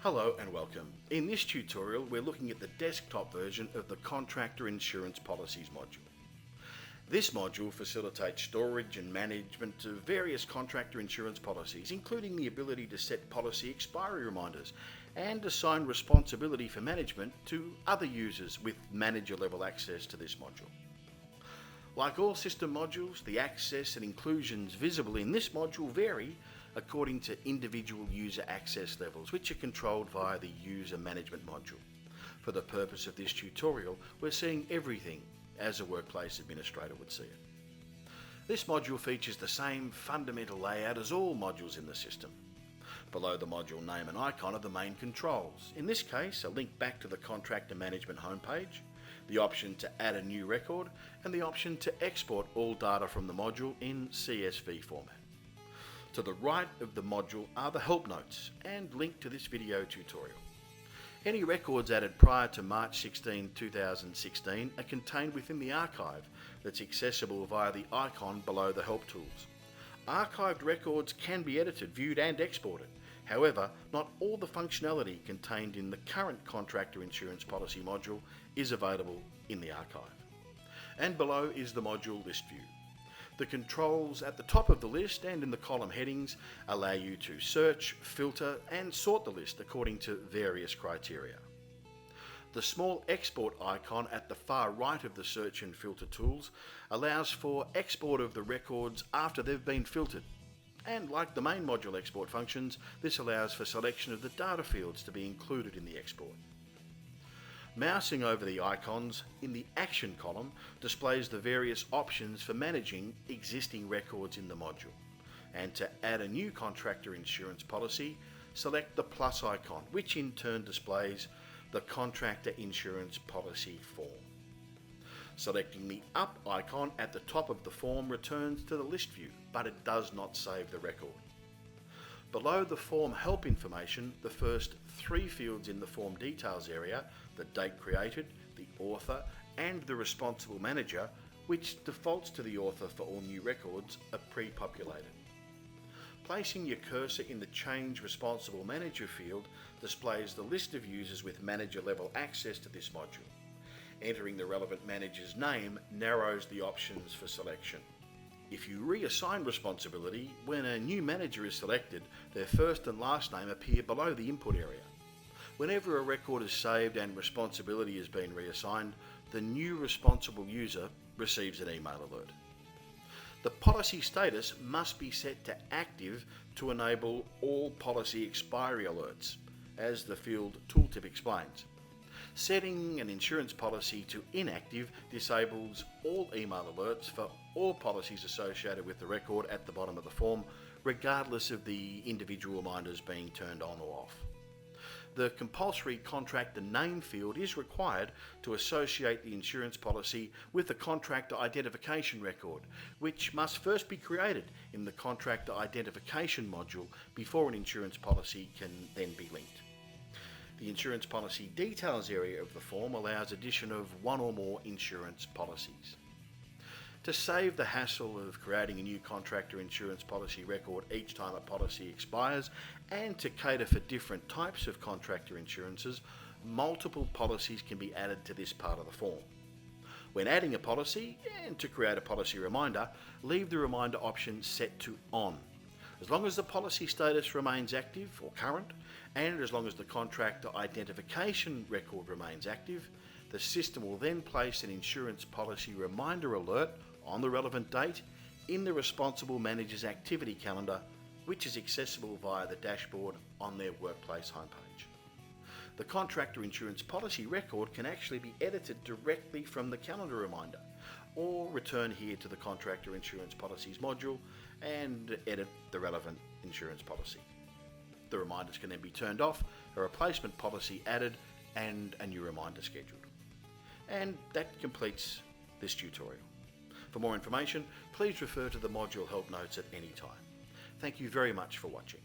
Hello and welcome. In this tutorial we're looking at the desktop version of the Contractor Insurance Policies module. This module facilitates storage and management of various contractor insurance policies, including the ability to set policy expiry reminders and assign responsibility for management to other users with manager level access to this module. Like all system modules, the access and inclusions visible in this module vary according to individual user access levels, which are controlled via the user management module. For the purpose of this tutorial, we're seeing everything as a workplace administrator would see it. This module features the same fundamental layout as all modules in the system. Below the module name and icon are the main controls. In this case, a link back to the contractor management homepage, the option to add a new record, and the option to export all data from the module in CSV format. To the right of the module are the help notes and link to this video tutorial. Any records added prior to March 16, 2016 are contained within the archive that's accessible via the icon below the help tools. Archived records can be edited, viewed and exported. However, not all the functionality contained in the current Contractor Insurance Policy module is available in the archive. And below is the module list view. The controls at the top of the list and in the column headings allow you to search, filter and sort the list according to various criteria. The small export icon at the far right of the search and filter tools allows for export of the records after they've been filtered. And like the main module export functions, this allows for selection of the data fields to be included in the export. Mousing over the icons in the Action column displays the various options for managing existing records in the module. And to add a new contractor insurance policy, select the plus icon, which in turn displays the Contractor Insurance Policy form. Selecting the up icon at the top of the form returns to the list view, but it does not save the record. Below the form help information, the first three fields in the form details area, the date created, the author and the responsible manager, which defaults to the author for all new records, are pre-populated. Placing your cursor in the Change Responsible Manager field displays the list of users with manager level access to this module. Entering the relevant manager's name narrows the options for selection. If you reassign responsibility, when a new manager is selected, their first and last name appear below the input area. Whenever a record is saved and responsibility has been reassigned, the new responsible user receives an email alert. The policy status must be set to active to enable all policy expiry alerts, as the field tooltip explains. Setting an insurance policy to inactive disables all email alerts for all policies associated with the record at the bottom of the form, regardless of the individual reminders being turned on or off. The compulsory contractor name field is required to associate the insurance policy with the contractor identification record, which must first be created in the contractor identification module before an insurance policy can then be linked. The insurance policy details area of the form allows addition of one or more insurance policies. To save the hassle of creating a new contractor insurance policy record each time a policy expires, and to cater for different types of contractor insurances, multiple policies can be added to this part of the form. When adding a policy, and to create a policy reminder, leave the reminder option set to on. As long as the policy status remains active or current, and as long as the contractor identification record remains active, the system will then place an insurance policy reminder alert on the relevant date in the responsible manager's activity calendar, which is accessible via the dashboard on their workplace homepage. The contractor insurance policy record can actually be edited directly from the calendar reminder, or return here to the Contractor Insurance Policies module and edit the relevant insurance policy. The reminders can then be turned off, a replacement policy added and a new reminder scheduled. And that completes this tutorial. For more information, please refer to the module help notes at any time. Thank you very much for watching.